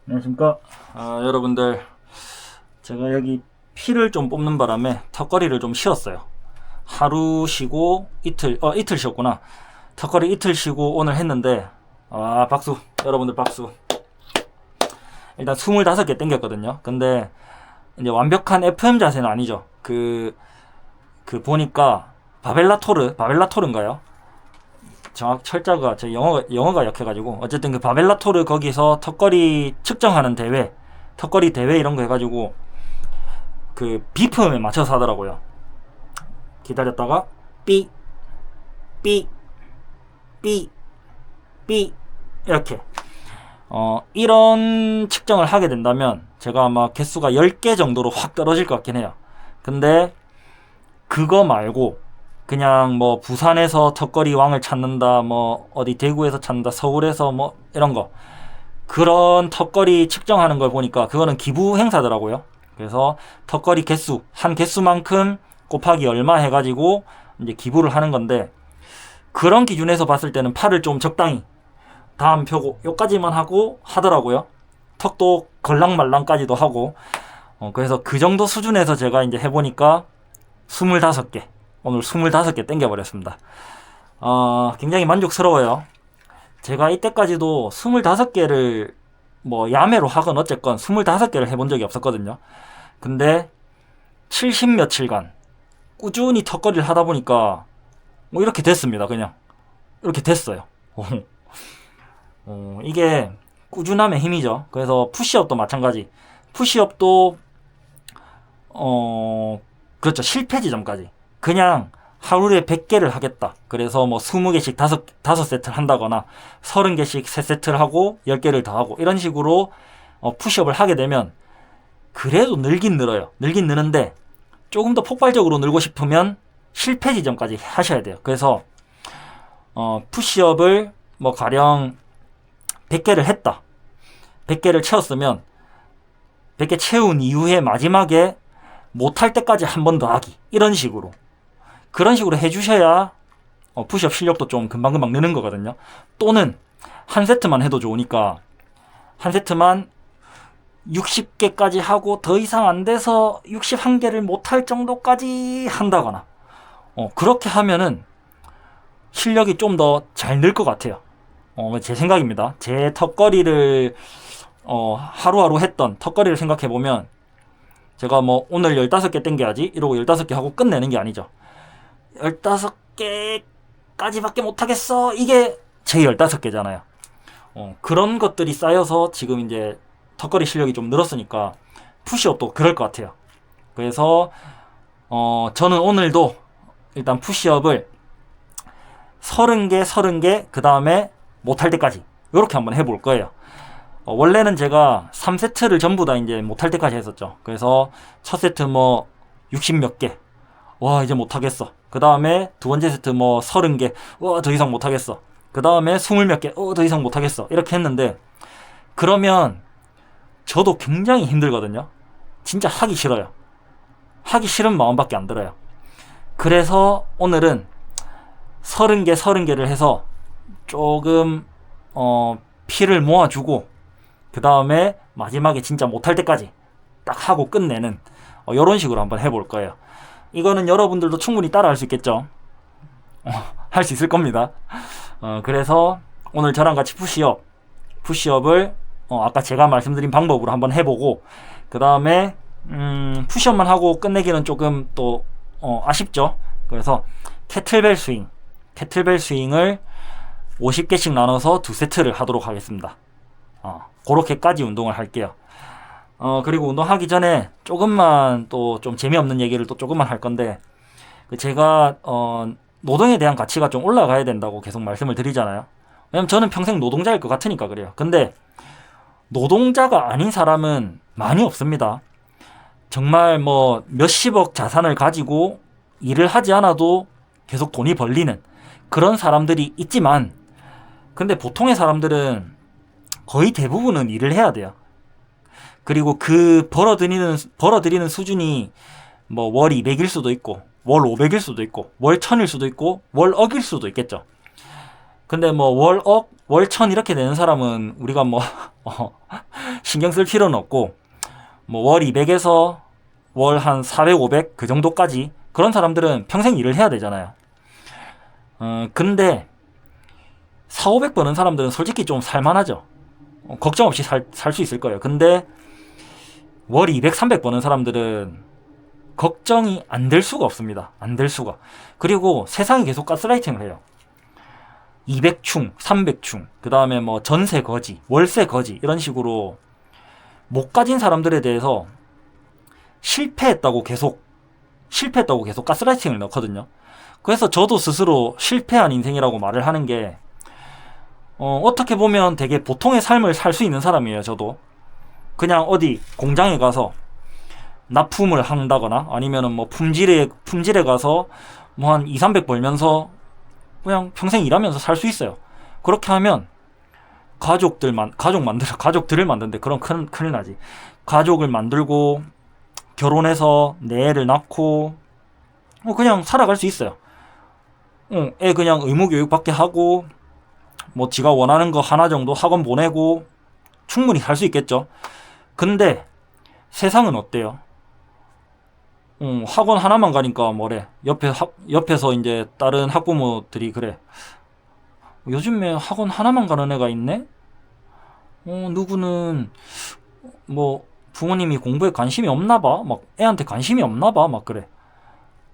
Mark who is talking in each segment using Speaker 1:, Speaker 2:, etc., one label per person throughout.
Speaker 1: 안녕하십니까. 여러분들, 제가 여기 피를 좀 뽑는 바람에 턱걸이를 좀 쉬었어요. 하루 쉬고 이틀 쉬었구나. 턱걸이 이틀 쉬고 오늘 했는데, 박수. 여러분들 박수. 일단 25개 땡겼거든요. 근데 이제 완벽한 FM 자세는 아니죠. 보니까 바벨라토르인가요? 철자가 제 영어가 약해가지고 어쨌든 그 바벨라토르 거기서 턱걸이 측정하는 대회, 턱걸이 대회 이런 거 해가지고 그 BPM에 맞춰서 하더라고요. 기다렸다가 삐 이렇게 이런 측정을 하게 된다면 제가 아마 개수가 10개 정도로 확 떨어질 것 같긴 해요. 근데 그거 말고 그냥 뭐 부산에서 턱걸이 왕을 찾는다, 뭐 어디 대구에서 찾는다, 서울에서 뭐 이런 거, 그런 턱걸이 측정하는 걸 보니까 그거는 기부 행사더라고요. 그래서 턱걸이 개수, 한 개수만큼 곱하기 얼마 해가지고 이제 기부를 하는 건데, 그런 기준에서 봤을 때는 팔을 좀 적당히 다음 펴고 요까지만 하고 하더라고요. 턱도 걸랑말랑까지도 하고. 그래서 그 정도 수준에서 제가 이제 해보니까 25개, 오늘 25개 땡겨버렸습니다. 굉장히 만족스러워요. 제가 이때까지도 25개를 뭐 야매로 하건 어쨌건 25개를 해본 적이 없었거든요. 근데 70 며칠간 꾸준히 턱걸이를 하다 보니까 뭐 이렇게 됐습니다. 그냥 이렇게 됐어요. 이게 꾸준함의 힘이죠. 그래서 푸시업도 마찬가지. 푸시업도 그렇죠. 실패 지점까지 그냥 하루에 100개를 하겠다. 그래서 뭐 20개씩 5세트를 한다거나 30개씩 3세트를 하고 10개를 더 하고 이런 식으로 푸시업을 하게 되면 그래도 늘긴 늘어요. 늘긴 느는데 조금 더 폭발적으로 늘고 싶으면 실패 지점까지 하셔야 돼요. 그래서 푸시업을 뭐 가령 100개를 했다. 100개를 채웠으면 100개 채운 이후에 마지막에 못할 때까지 한 번 더 하기. 이런 식으로. 그런 식으로 해주셔야 푸시업 실력도 좀 금방금방 느는 거거든요. 또는 한 세트만 해도 좋으니까 한 세트만 60개까지 하고 더 이상 안 돼서 61개를 못할 정도까지 한다거나 그렇게 하면은 실력이 좀 더 잘 늘 것 같아요. 제 생각입니다. 제 턱걸이를 하루하루 했던 턱걸이를 생각해보면 제가 뭐 오늘 15개 땡겨야지 이러고 15개 하고 끝내는 게 아니죠. 15개까지밖에 못하겠어. 이게 제 15개잖아요. 그런 것들이 쌓여서 지금 이제 턱걸이 실력이 좀 늘었으니까 푸시업도 그럴 것 같아요. 그래서 저는 오늘도 일단 푸시업을 30개 그 다음에 못할 때까지 이렇게 한번 해볼 거예요. 원래는 제가 3세트를 전부 다 이제 못할 때까지 했었죠. 그래서 첫 세트 뭐 60 몇 개, 와 이제 못하겠어. 그 다음에 두 번째 세트 뭐 30개, 와 더 이상 못하겠어. 그 다음에 20 몇 개, 더 이상 못하겠어. 이렇게 했는데 그러면 저도 굉장히 힘들거든요. 진짜 하기 싫어요. 하기 싫은 마음밖에 안 들어요. 그래서 오늘은 30개를 해서 조금 피를 모아주고 그 다음에 마지막에 진짜 못할 때까지 딱 하고 끝내는 이런 식으로 한번 해볼 거예요. 이거는 여러분들도 충분히 따라 할 수 있겠죠. 할 수 있을 겁니다. 그래서 오늘 저랑 같이 푸시업을 아까 제가 말씀드린 방법으로 한번 해보고 그 다음에 푸시업만 하고 끝내기는 조금 또 아쉽죠. 그래서 캐틀벨 스윙을 50개씩 나눠서 2세트를 하도록 하겠습니다. 그렇게까지 운동을 할게요. 그리고 운동하기 전에 조금만 또 좀 재미없는 얘기를 또 조금만 할 건데, 제가 노동에 대한 가치가 좀 올라가야 된다고 계속 말씀을 드리잖아요. 왜냐면 저는 평생 노동자일 것 같으니까 그래요. 근데 노동자가 아닌 사람은 많이 없습니다. 정말 뭐 몇십억 자산을 가지고 일을 하지 않아도 계속 돈이 벌리는 그런 사람들이 있지만, 근데 보통의 사람들은 거의 대부분은 일을 해야 돼요. 그리고 그 벌어들이는 수준이 뭐 월 200일 수도 있고 월 500일 수도 있고 월 1000일 수도 있고 월 억일 수도 있겠죠. 근데 뭐 월억, 월천 이렇게 내는 사람은 우리가 뭐 신경 쓸 필요는 없고 뭐 월 200에서 월 한 400, 500 그 정도까지 그런 사람들은 평생 일을 해야 되잖아요. 근데 4, 500 버는 사람들은 솔직히 좀 살만하죠. 걱정 없이 살 수 있을 거예요. 근데 월 200, 300 버는 사람들은 걱정이 안 될 수가 없습니다. 안 될 수가. 그리고 세상이 계속 가스라이팅을 해요. 200충, 300충, 그 다음에 뭐 전세 거지, 월세 거지 이런 식으로 못 가진 사람들에 대해서 실패했다고 계속 가스라이팅을 넣거든요. 그래서 저도 스스로 실패한 인생이라고 말을 하는 게 어떻게 보면 되게 보통의 삶을 살 수 있는 사람이에요. 저도 그냥 어디 공장에 가서 납품을 한다거나 아니면은 뭐 품질에 가서 뭐 한 2, 300 벌면서 그냥 평생 일하면서 살 수 있어요. 그렇게 하면 가족들을 만드는데 그럼 큰일 나지. 가족을 만들고 결혼해서 내 애를 낳고 그냥 살아갈 수 있어요. 애 그냥 의무교육 받게 하고 뭐 지가 원하는 거 하나 정도 학원 보내고 충분히 살 수 있겠죠. 근데 세상은 어때요? 학원 하나만 가니까 뭐래. 옆에서 이제 다른 학부모들이 그래. 요즘에 학원 하나만 가는 애가 있네? 누구는 뭐 부모님이 공부에 관심이 없나 봐. 막 애한테 관심이 없나 봐. 막 그래.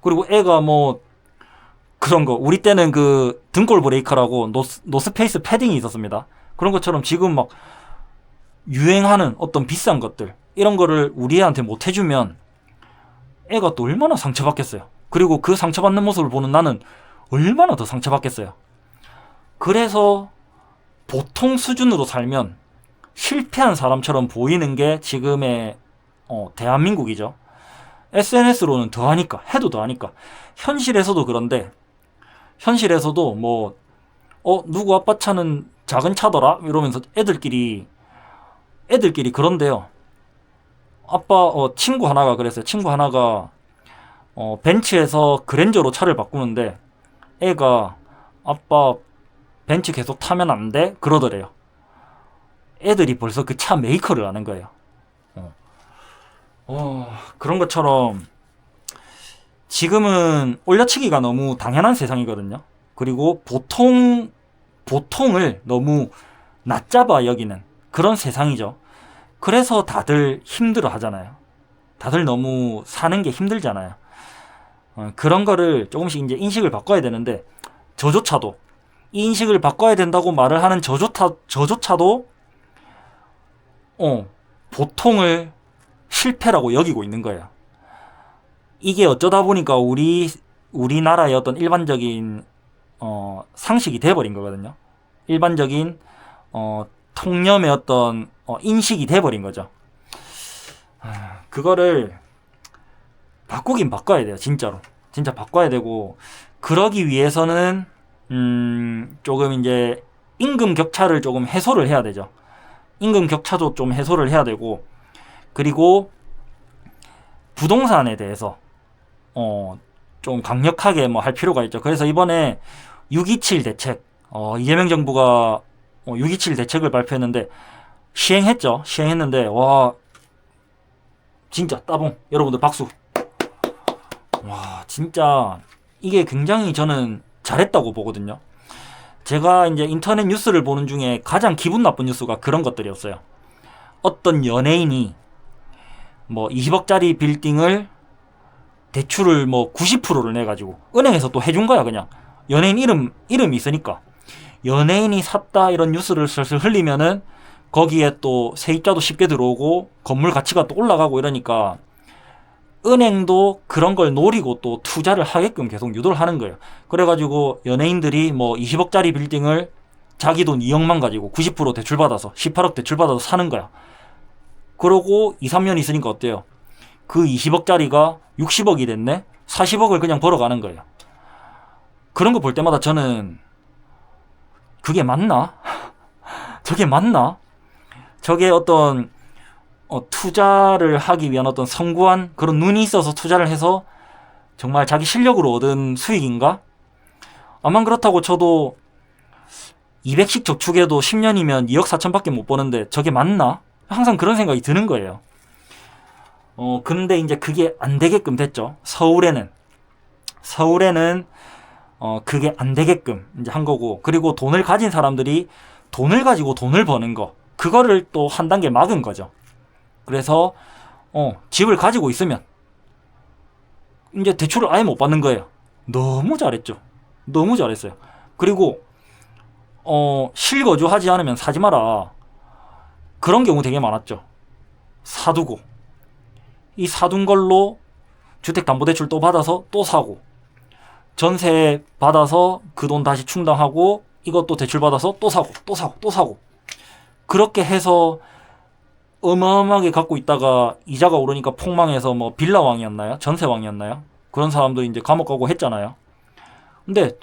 Speaker 1: 그리고 애가 뭐 그런 거. 우리 때는 그 등골 브레이커라고 노스페이스 패딩이 있었습니다. 그런 것처럼 지금 막 유행하는 어떤 비싼 것들 이런 거를 우리 애한테 못 해주면 애가 또 얼마나 상처받겠어요. 그리고 그 상처받는 모습을 보는 나는 얼마나 더 상처받겠어요. 그래서 보통 수준으로 살면 실패한 사람처럼 보이는 게 지금의 대한민국이죠. SNS로는 더하니까, 해도 더하니까. 현실에서도 그런데, 현실에서도 뭐 누구 아빠 차는 작은 차더라? 이러면서 애들끼리 그런데요. 아빠 친구 하나가 그랬어요. 친구 하나가 벤츠에서 그랜저로 차를 바꾸는데 애가 아빠 벤츠 계속 타면 안 돼? 그러더래요. 애들이 벌써 그 차 메이커를 아는 거예요. 그런 것처럼 지금은 올려치기가 너무 당연한 세상이거든요. 그리고 보통을 너무 낮잡아 여기는 그런 세상이죠. 그래서 다들 힘들어 하잖아요. 다들 너무 사는 게 힘들잖아요. 그런 거를 조금씩 이제 인식을 바꿔야 되는데, 저조차도, 이 인식을 바꿔야 된다고 말을 하는 저조차도, 보통을 실패라고 여기고 있는 거예요. 이게 어쩌다 보니까 우리나라의 어떤 일반적인, 상식이 돼버린 거거든요. 일반적인, 통념의 어떤 인식이 돼버린 거죠. 그거를 바꾸긴 바꿔야 돼요. 진짜로. 진짜 바꿔야 되고, 그러기 위해서는 조금 이제 임금 격차를 조금 해소를 해야 되죠. 임금 격차도 좀 해소를 해야 되고, 그리고 부동산에 대해서 좀 강력하게 뭐 할 필요가 있죠. 그래서 이번에 627 대책, 이재명 정부가 627 대책을 발표했는데 시행했는데 와 진짜 따봉. 여러분들 박수. 와 진짜 이게 굉장히 저는 잘했다고 보거든요. 제가 이제 인터넷 뉴스를 보는 중에 가장 기분 나쁜 뉴스가 그런 것들이었어요. 어떤 연예인이 뭐 20억짜리 빌딩을 대출을 뭐 90%를 내가지고 은행에서 또 해준 거야. 그냥 연예인 이름이 있으니까 연예인이 샀다 이런 뉴스를 슬슬 흘리면은 거기에 또 세입자도 쉽게 들어오고 건물 가치가 또 올라가고 이러니까 은행도 그런 걸 노리고 또 투자를 하게끔 계속 유도를 하는 거예요. 그래가지고 연예인들이 뭐 20억짜리 빌딩을 자기 돈 2억만 가지고 90% 대출받아서 18억 대출받아서 사는 거야. 그러고 2, 3년 있으니까 어때요? 그 20억짜리가 60억이 됐네? 40억을 그냥 벌어가는 거예요. 그런 거 볼 때마다 저는 그게 맞나? 저게 맞나? 저게 어떤 투자를 하기 위한 어떤 성구한 그런 눈이 있어서 투자를 해서 정말 자기 실력으로 얻은 수익인가? 아마 그렇다고 쳐도 200씩 저축해도 10년이면 2억 4천밖에 못 버는데 저게 맞나? 항상 그런 생각이 드는 거예요. 근데 이제 그게 안 되게끔 됐죠. 서울에는 그게 안 되게끔 이제 한 거고, 그리고 돈을 가진 사람들이 돈을 가지고 돈을 버는 거, 그거를 또 한 단계 막은 거죠. 그래서 집을 가지고 있으면 이제 대출을 아예 못 받는 거예요. 너무 잘했죠. 너무 잘했어요. 그리고 실거주하지 않으면 사지 마라, 그런 경우 되게 많았죠. 사두고 이 사둔 걸로 주택담보대출 또 받아서 또 사고, 전세 받아서 그 돈 다시 충당하고 이것도 대출 받아서 또 사고 또 사고 또 사고, 그렇게 해서 어마어마하게 갖고 있다가 이자가 오르니까 폭망해서 뭐 빌라왕이었나요? 전세왕이었나요? 그런 사람도 이제 감옥 가고 했잖아요. 근데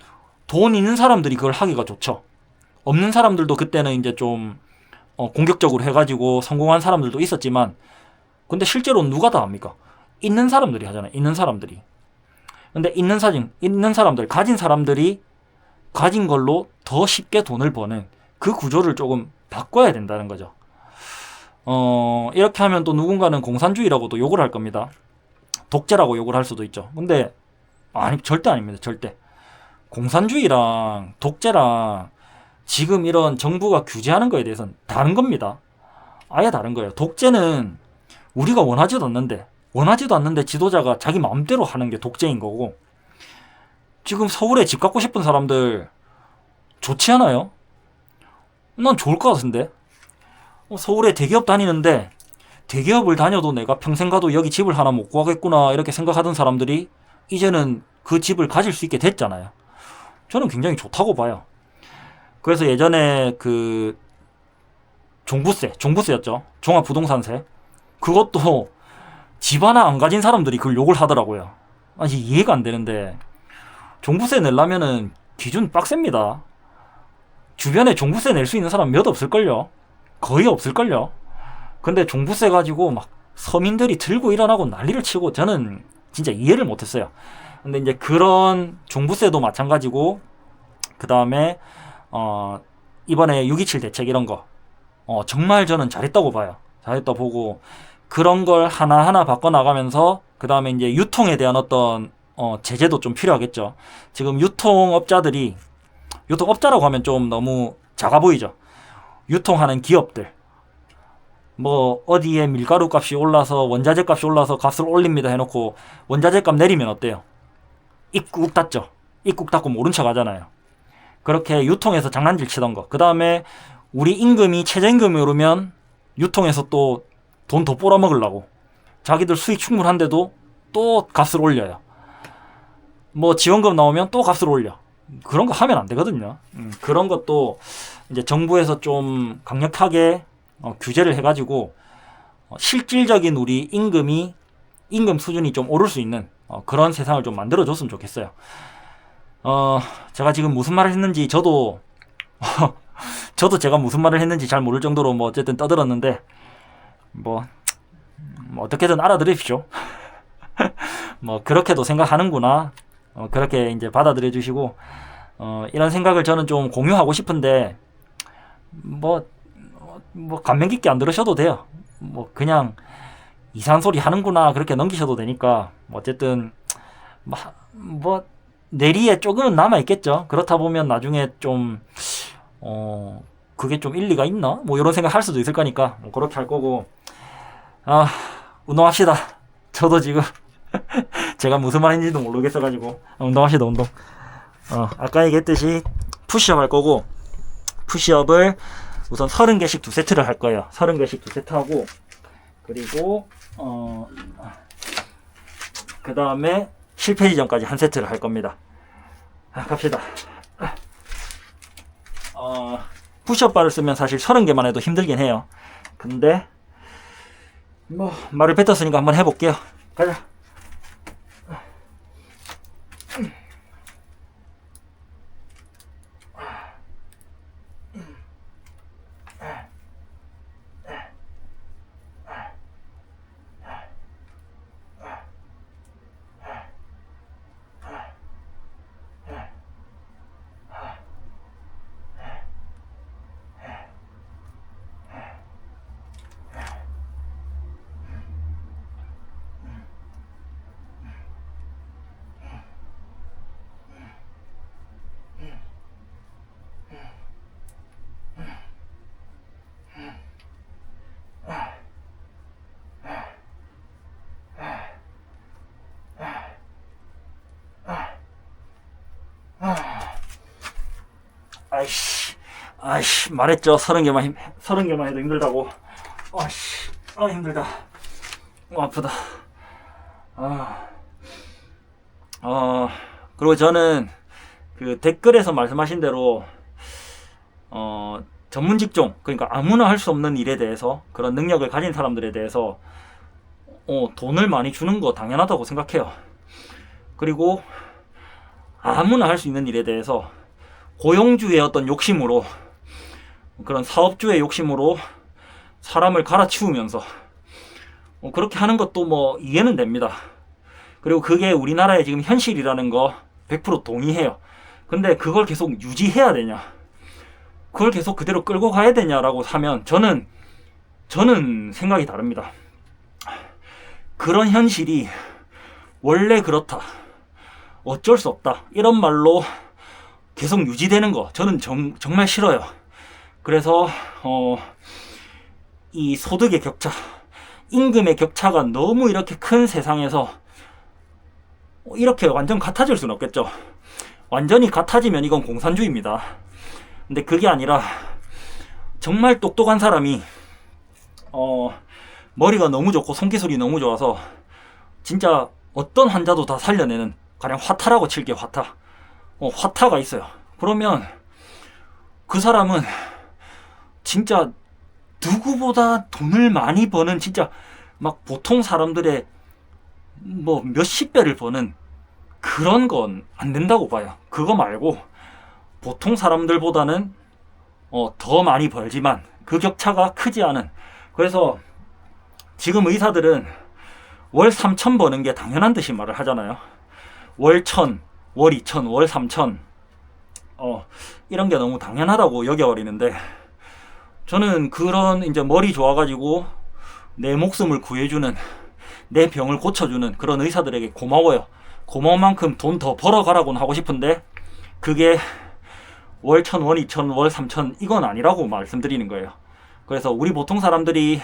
Speaker 1: 돈 있는 사람들이 그걸 하기가 좋죠. 없는 사람들도 그때는 이제 좀 공격적으로 해가지고 성공한 사람들도 있었지만, 근데 실제로는 누가 다 합니까? 있는 사람들이 하잖아요. 있는 사람들이. 근데 있는 사람들, 가진 사람들이 가진 걸로 더 쉽게 돈을 버는 그 구조를 조금 바꿔야 된다는 거죠. 이렇게 하면 또 누군가는 공산주의라고도 욕을 할 겁니다. 독재라고 욕을 할 수도 있죠. 근데 아니, 절대 아닙니다. 절대. 공산주의랑 독재랑 지금 이런 정부가 규제하는 거에 대해서는 다른 겁니다. 아예 다른 거예요. 독재는 우리가 원하지도 않는데 지도자가 자기 마음대로 하는 게 독재인 거고, 지금 서울에 집 갖고 싶은 사람들 좋지 않아요? 난 좋을 것 같은데. 서울에 대기업 다니는데 대기업을 다녀도 내가 평생 가도 여기 집을 하나 못 구하겠구나 이렇게 생각하던 사람들이 이제는 그 집을 가질 수 있게 됐잖아요. 저는 굉장히 좋다고 봐요. 그래서 예전에 그 종부세였죠. 종합부동산세. 그것도 집 하나 안 가진 사람들이 그걸 욕을 하더라고요. 아니, 이해가 안 되는데, 종부세 내려면은 기준 빡셉니다. 주변에 종부세 낼 수 있는 사람 몇 없을걸요? 거의 없을걸요? 근데 종부세 가지고 막 서민들이 들고 일어나고 난리를 치고, 저는 진짜 이해를 못했어요. 근데 이제 그런 종부세도 마찬가지고, 그 다음에 이번에 6.27 대책 이런 거 정말 저는 잘했다고 봐요. 잘했다 보고, 그런 걸 하나하나 바꿔나가면서 그 다음에 이제 유통에 대한 어떤 제재도 좀 필요하겠죠. 지금 유통업자라고 하면 좀 너무 작아 보이죠. 유통하는 기업들, 뭐 어디에 밀가루 값이 올라서 원자재 값이 올라서 값을 올립니다 해놓고 원자재 값 내리면 어때요? 입국 닫죠. 입국 닫고 모른 척 하잖아요. 그렇게 유통에서 장난질 치던 거. 그 다음에 우리 임금이 최저임금이 오르면 유통에서 또 돈 더 뽑아먹으려고 자기들 수익 충분한데도 또 값을 올려요. 뭐 지원금 나오면 또 값을 올려. 그런 거 하면 안 되거든요. 그런 것도 이제 정부에서 좀 강력하게 규제를 해가지고 실질적인 우리 임금 수준이 좀 오를 수 있는 그런 세상을 좀 만들어줬으면 좋겠어요. 제가 지금 무슨 말을 했는지 저도 제가 무슨 말을 했는지 잘 모를 정도로 뭐 어쨌든 떠들었는데, 뭐 어떻게든 알아들으십시오. 뭐 그렇게도 생각하는구나. 그렇게 이제 받아들여 주시고, 이런 생각을 저는 좀 공유하고 싶은데, 뭐 감명 깊게 안 들으셔도 돼요. 뭐 그냥 이상한 소리 하는구나 그렇게 넘기셔도 되니까, 어쨌든 뭐 내리에 조금은 남아 있겠죠. 그렇다 보면 나중에 좀 그게 좀 일리가 있나? 뭐 이런 생각 할 수도 있을 거니까 뭐 그렇게 할 거고, 운동합시다. 저도 지금 제가 무슨 말 했는지도 모르겠어가지고 운동합시다. 운동. 아까 얘기했듯이 푸시업 할 거고, 푸시업을 우선 30개씩 2세트를 할 거예요. 30개씩 2세트 하고, 그리고 그 다음에 실패 지점까지 한 세트를 할 겁니다. 갑시다. 푸시업 바를 쓰면 사실 30개만 해도 힘들긴 해요. 근데 뭐 말을 뱉었으니까 한번 해볼게요. 가자. 아이씨, 말했죠. 30개만 해도 힘들다고. 힘들다. 아프다. 그리고 저는 그 댓글에서 말씀하신 대로, 전문 직종, 그러니까 아무나 할 수 없는 일에 대해서, 그런 능력을 가진 사람들에 대해서, 돈을 많이 주는 거 당연하다고 생각해요. 그리고 아무나 할 수 있는 일에 대해서 고용주의 어떤 욕심으로, 그런 사업주의 욕심으로 사람을 갈아치우면서 그렇게 하는 것도 뭐 이해는 됩니다. 그리고 그게 우리나라의 지금 현실이라는 거 100% 동의해요. 근데 그걸 계속 유지해야 되냐, 그걸 계속 그대로 끌고 가야 되냐라고 하면 저는 생각이 다릅니다. 그런 현실이 원래 그렇다, 어쩔 수 없다, 이런 말로 계속 유지되는 거 저는 정말 싫어요. 그래서 이 소득의 격차, 임금의 격차가 너무 이렇게 큰 세상에서 이렇게 완전 같아질 수는 없겠죠. 완전히 같아지면 이건 공산주의입니다. 근데 그게 아니라 정말 똑똑한 사람이 머리가 너무 좋고 손기술이 너무 좋아서 진짜 어떤 환자도 다 살려내는, 가령 화타라고 칠게, 화타가 있어요. 그러면 그 사람은 진짜 누구보다 돈을 많이 버는, 진짜 막 보통 사람들의 뭐 몇십 배를 버는 그런 건 안 된다고 봐요. 그거 말고 보통 사람들보다는 더 많이 벌지만 그 격차가 크지 않은. 그래서 지금 의사들은 월 3천 버는 게 당연한 듯이 말을 하잖아요. 월 1,000, 월 2,000, 월 3,000 이런 게 너무 당연하다고 여겨버리는데, 저는 그런 이제 머리 좋아가지고 내 목숨을 구해주는, 내 병을 고쳐주는 그런 의사들에게 고마워요. 고마운 만큼 돈 더 벌어가라고는 하고 싶은데, 그게 월 1,000, 월 2,000, 월 3,000 이건 아니라고 말씀드리는 거예요. 그래서 우리 보통 사람들이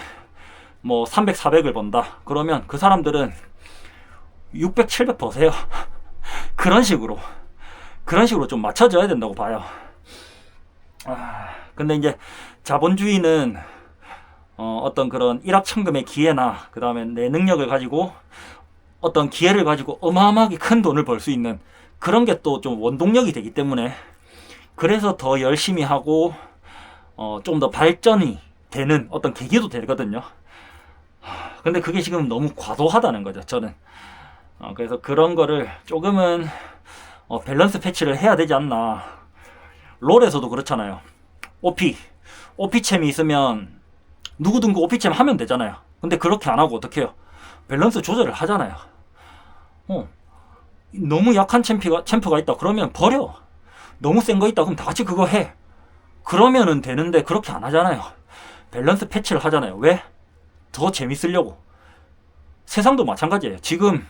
Speaker 1: 뭐 300, 400을 번다 그러면 그 사람들은 600, 700 버세요. 그런 식으로 좀 맞춰져야 된다고 봐요. 근데 이제 자본주의는 어떤 그런 일확천금의 기회나, 그 다음에 내 능력을 가지고 어떤 기회를 가지고 어마어마하게 큰 돈을 벌 수 있는 그런 게 또 좀 원동력이 되기 때문에, 그래서 더 열심히 하고 좀 더 발전이 되는 어떤 계기도 되거든요. 근데 그게 지금 너무 과도하다는 거죠, 저는. 그래서 그런 거를 조금은 밸런스 패치를 해야 되지 않나. 롤에서도 그렇잖아요. 오피챔이 있으면 누구든 그 오피챔 하면 되잖아요. 근데 그렇게 안 하고 어떻게 해요? 밸런스 조절을 하잖아요. 너무 약한 챔프가 있다 그러면 버려. 너무 센 거 있다 그럼 다 같이 그거 해. 그러면은 되는데 그렇게 안 하잖아요. 밸런스 패치를 하잖아요. 왜? 더 재밌으려고. 세상도 마찬가지예요. 지금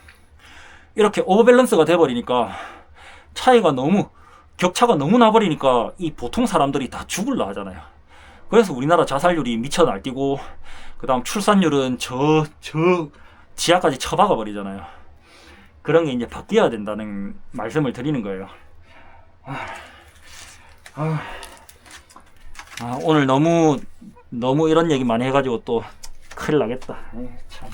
Speaker 1: 이렇게 오버밸런스가 돼버리니까, 격차가 너무 나버리니까 이 보통 사람들이 다 죽을라 하잖아요. 그래서 우리나라 자살률이 미쳐 날뛰고, 그 다음 출산율은 저 지하까지 쳐박아 버리잖아요. 그런 게 이제 바뀌어야 된다는 말씀을 드리는 거예요. 오늘 너무 이런 얘기 많이 해가지고 또 큰일 나겠다. 참.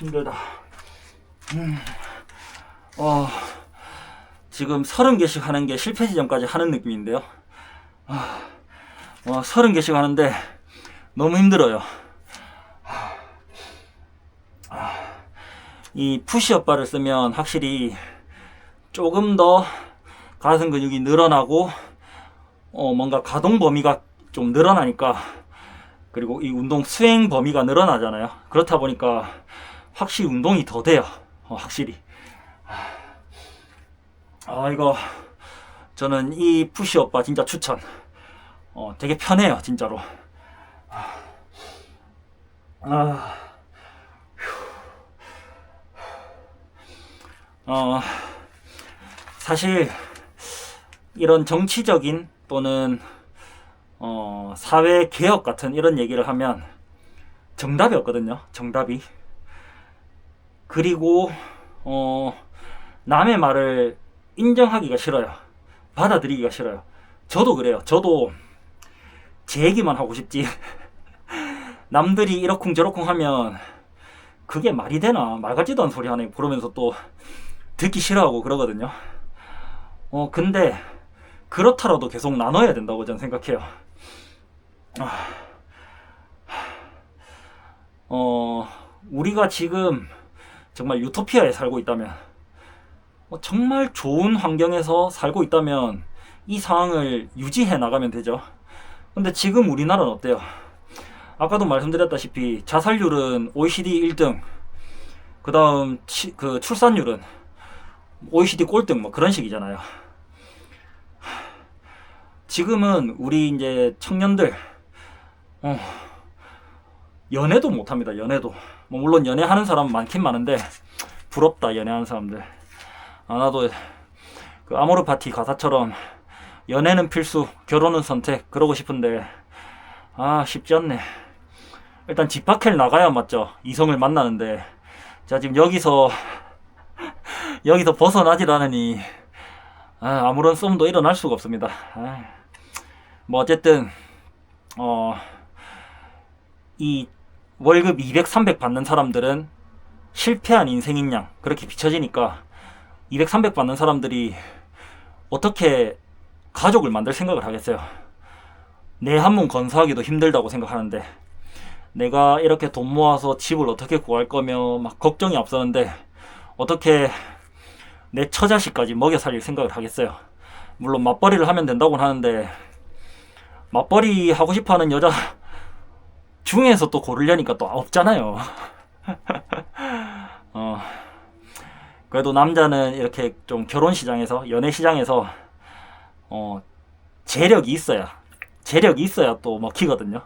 Speaker 1: 힘들다. 지금 30개씩 하는 게 실패 지점까지 하는 느낌인데요. 30개씩 하는데 너무 힘들어요. 이 푸시업 바를 쓰면 확실히 조금 더 가슴 근육이 늘어나고 뭔가 가동 범위가 좀 늘어나니까, 그리고 이 운동 수행 범위가 늘어나잖아요. 그렇다 보니까 확실히 운동이 더 돼요. 확실히. 이거 저는 이 푸시업 바 진짜 추천. 되게 편해요, 진짜로. 사실 이런 정치적인 또는 사회 개혁 같은 이런 얘기를 하면 정답이 없거든요. 정답이. 그리고 남의 말을 인정하기가 싫어요. 받아들이기가 싫어요. 저도 그래요. 저도 제 얘기만 하고 싶지. 남들이 이러쿵저러쿵 하면 그게 말이 되나, 말 같지도 않은 소리 하네 그러면서 또 듣기 싫어하고 그러거든요. 근데 그렇더라도 계속 나눠야 된다고 저는 생각해요. 우리가 지금 정말 유토피아에 살고 있다면, 정말 좋은 환경에서 살고 있다면 이 상황을 유지해 나가면 되죠. 근데 지금 우리나라는 어때요? 아까도 말씀드렸다시피 자살률은 OECD 1등, 그 다음 그 출산율은 OECD 꼴등, 뭐 그런 식이잖아요. 지금은 우리 이제 청년들 연애도 못합니다. 연애도. 뭐 물론 연애하는 사람 많긴 많은데 부럽다, 연애하는 사람들. 나도 그 아모르 파티 가사처럼 연애는 필수, 결혼은 선택 그러고 싶은데 쉽지 않네. 일단 집 밖을 나가야 맞죠, 이성을 만나는데. 자, 지금 여기서 벗어나질 않으니 아무런 썸도 일어날 수가 없습니다. 뭐 어쨌든 이 월급 200, 300 받는 사람들은 실패한 인생인 양 그렇게 비춰지니까 200, 300 받는 사람들이 어떻게 가족을 만들 생각을 하겠어요. 내 한 몸 건사하기도 힘들다고 생각하는데, 내가 이렇게 돈 모아서 집을 어떻게 구할 거며 막 걱정이 앞서는데 어떻게 내 처자식까지 먹여 살릴 생각을 하겠어요. 물론 맞벌이를 하면 된다고 하는데, 맞벌이 하고 싶어하는 여자 중에서 또 고르려니까 또 없잖아요. 그래도 남자는 이렇게 좀 결혼 시장에서, 연애 시장에서 재력이 있어야 또 먹히거든요.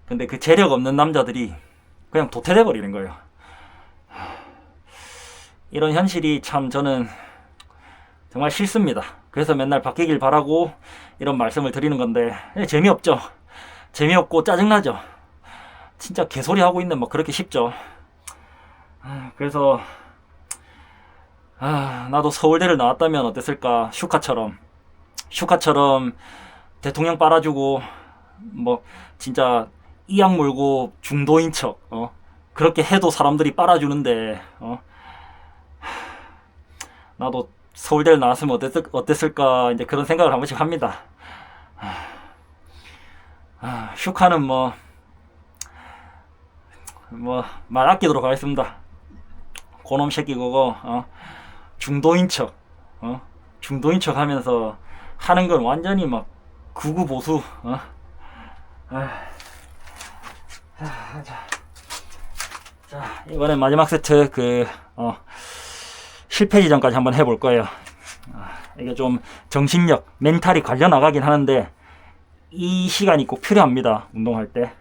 Speaker 1: 근데 그 재력 없는 남자들이 그냥 도태돼 버리는 거예요. 이런 현실이 참 저는 정말 싫습니다. 그래서 맨날 바뀌길 바라고 이런 말씀을 드리는 건데, 재미없죠. 재미없고 짜증나죠. 진짜 개소리 하고 있는 막 그렇게 쉽죠. 그래서 나도 서울대를 나왔다면 어땠을까. 슈카처럼 대통령 빨아주고 뭐 진짜 이악 물고 중도인 척 그렇게 해도 사람들이 빨아주는데, 나도 서울대를 나왔으면 어땠을까, 이제 그런 생각을 한 번씩 합니다. 슈카는 뭐 말 아끼도록 하겠습니다. 고놈 새끼 그거 중도인 척 하면서 하는 건 완전히 막 극우 보수. 자, 이번엔 마지막 세트 실패 지점까지 한번 해볼 거예요. 이게 좀 정신력, 멘탈이 갈려 나가긴 하는데 이 시간이 꼭 필요합니다, 운동할 때.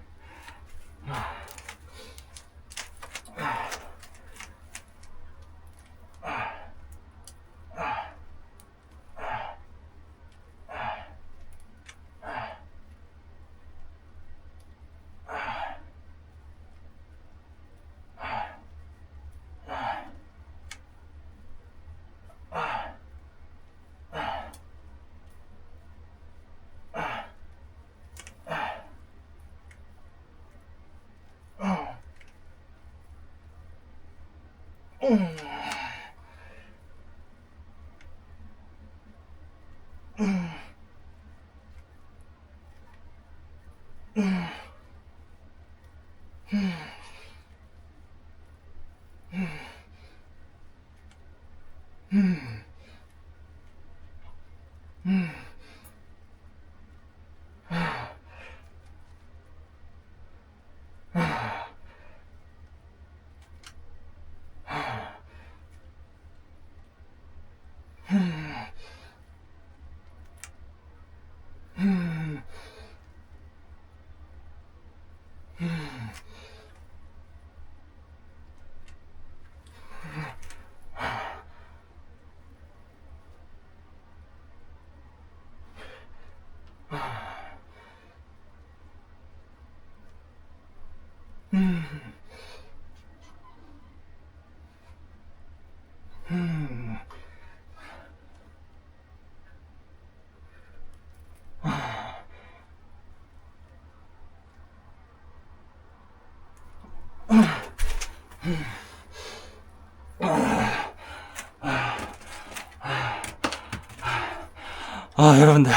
Speaker 1: 여러분들,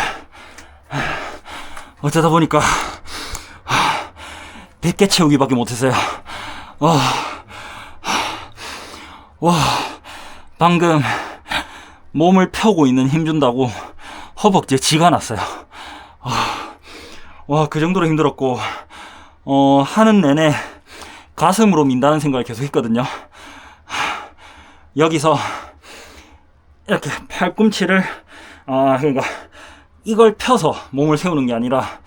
Speaker 1: 어쩌다 보니까 100개 채우기밖에 못했어요. 와, 방금 몸을 펴고 있는 힘 준다고 허벅지에 쥐가 났어요. 와, 그 정도로 힘들었고, 하는 내내 가슴으로 민다는 생각을 계속 했거든요. 여기서 이렇게 팔꿈치를, 그러니까 이걸 펴서 몸을 세우는 게 아니라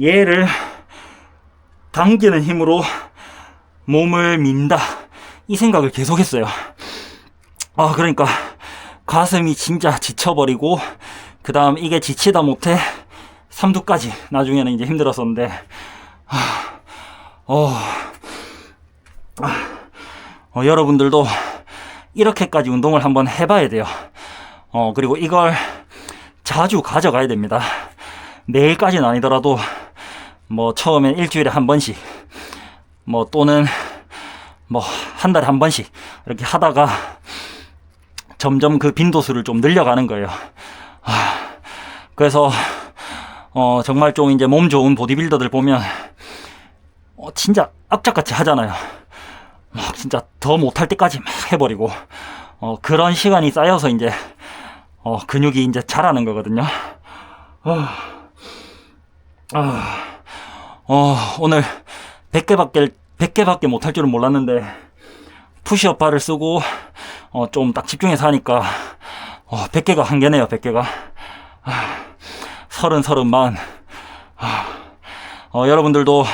Speaker 1: 얘를 당기는 힘으로 몸을 민다, 이 생각을 계속 했어요. 그러니까 가슴이 진짜 지쳐버리고, 그 다음 이게 지치다 못해 삼두까지 나중에는 이제 힘들었었는데, 여러분들도 이렇게까지 운동을 한번 해봐야 돼요. 그리고 이걸 자주 가져가야 됩니다. 매일까지는 아니더라도 뭐 처음엔 일주일에 한 번씩, 뭐 또는 뭐 한 달에 한 번씩 이렇게 하다가 점점 그 빈도수를 좀 늘려가는 거예요. 그래서 정말 좀 이제 몸 좋은 보디빌더들 보면 진짜 악착같이 하잖아요. 막 진짜 더 못할 때까지 막 해버리고, 그런 시간이 쌓여서 이제 근육이 이제 자라는 거거든요. 오늘 100개밖에 못할 줄은 몰랐는데, 푸시업 바를 쓰고 좀 딱 집중해서 하니까 100개가 한계네요. 100개가 30, 여러분들도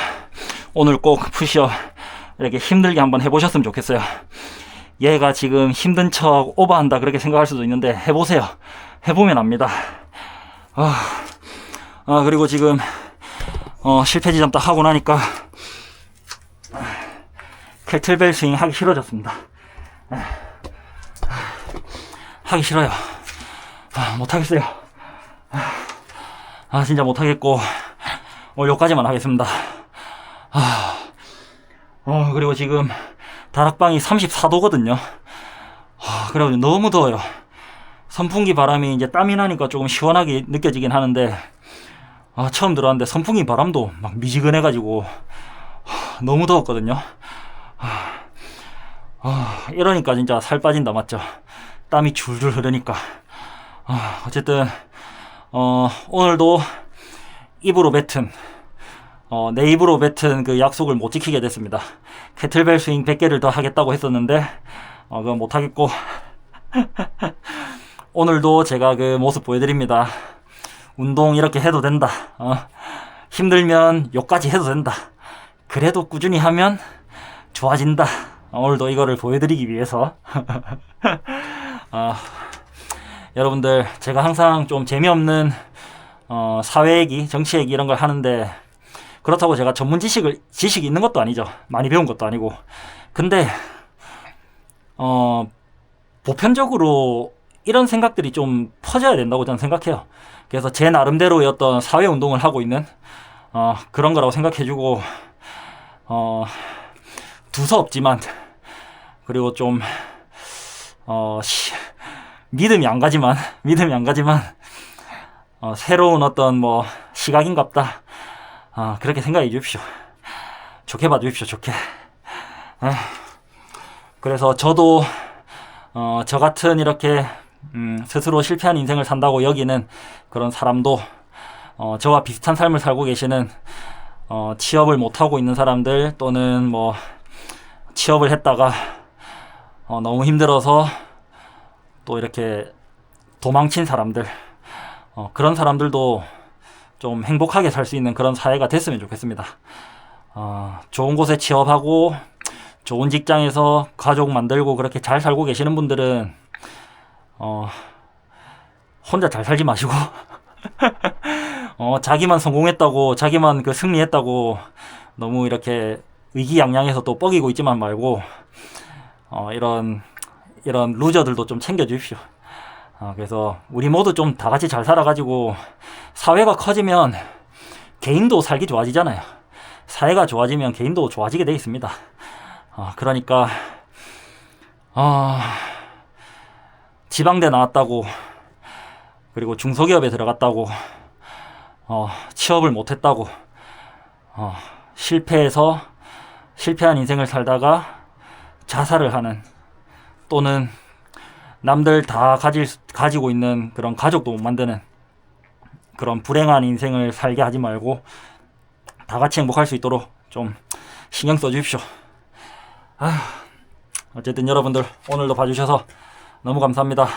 Speaker 1: 오늘 꼭 푸시업 이렇게 힘들게 한번 해보셨으면 좋겠어요. 얘가 지금 힘든 척 오버한다 그렇게 생각할 수도 있는데, 해보세요. 해보면 압니다. 그리고 지금 실패 지점 딱 하고 나니까 캐틀벨 스윙 하기 싫어졌습니다. 하기 싫어요. 못하겠어요. 진짜 못하겠고, 여기까지만 하겠습니다. 그리고 지금 다락방이 34도거든요. 그래가지고 너무 더워요. 선풍기 바람이 이제 땀이 나니까 조금 시원하게 느껴지긴 하는데, 처음 들어왔는데 선풍기 바람도 막 미지근해가지고 너무 더웠거든요. 이러니까 진짜 살 빠진다, 맞죠? 땀이 줄줄 흐르니까. 어쨌든 오늘도 입으로 뱉은 내 입으로 뱉은 그 약속을 못 지키게 됐습니다. 캐틀벨 스윙 100개를 더 하겠다고 했었는데 그건 못 하겠고 오늘도 제가 그 모습 보여드립니다. 운동 이렇게 해도 된다. 힘들면 요까지 해도 된다. 그래도 꾸준히 하면 좋아진다. 오늘도 이거를 보여드리기 위해서 여러분들, 제가 항상 좀 재미없는 사회 얘기, 정치 얘기 이런 걸 하는데, 그렇다고 제가 전문 지식이 있는 것도 아니죠. 많이 배운 것도 아니고. 근데 보편적으로 이런 생각들이 좀 퍼져야 된다고 저는 생각해요. 그래서 제 나름대로의 어떤 사회 운동을 하고 있는 그런 거라고 생각해주고, 두서없지만, 그리고 좀 믿음이 안 가지만 새로운 어떤 뭐 시각인갑다, 그렇게 생각해 주십시오. 좋게 봐주십시오. 좋게. 그래서 저도 저 같은 이렇게 스스로 실패한 인생을 산다고 여기는 그런 사람도 저와 비슷한 삶을 살고 계시는 취업을 못하고 있는 사람들 또는 뭐 취업을 했다가 너무 힘들어서 또 이렇게 도망친 사람들 그런 사람들도 좀 행복하게 살 수 있는 그런 사회가 됐으면 좋겠습니다. 좋은 곳에 취업하고 좋은 직장에서 가족 만들고 그렇게 잘 살고 계시는 분들은 혼자 잘 살지 마시고 자기만 성공했다고 자기만 그 승리했다고 너무 이렇게 의기양양해서 또 뻐기고 있지만 말고 이런 루저들도 좀 챙겨 주십시오. 그래서 우리 모두 좀 다 같이 잘 살아가지고 사회가 커지면 개인도 살기 좋아지잖아요. 사회가 좋아지면 개인도 좋아지게 돼 있습니다. 그러니까 지방대 나왔다고 그리고 중소기업에 들어갔다고 취업을 못했다고 실패한 인생을 살다가 자살을 하는 또는 남들 다 가지고 있는 그런 가족도 못 만드는 그런 불행한 인생을 살게 하지 말고 다 같이 행복할 수 있도록 좀 신경 써 주십시오. 어쨌든 여러분들 오늘도 봐주셔서 너무 감사합니다.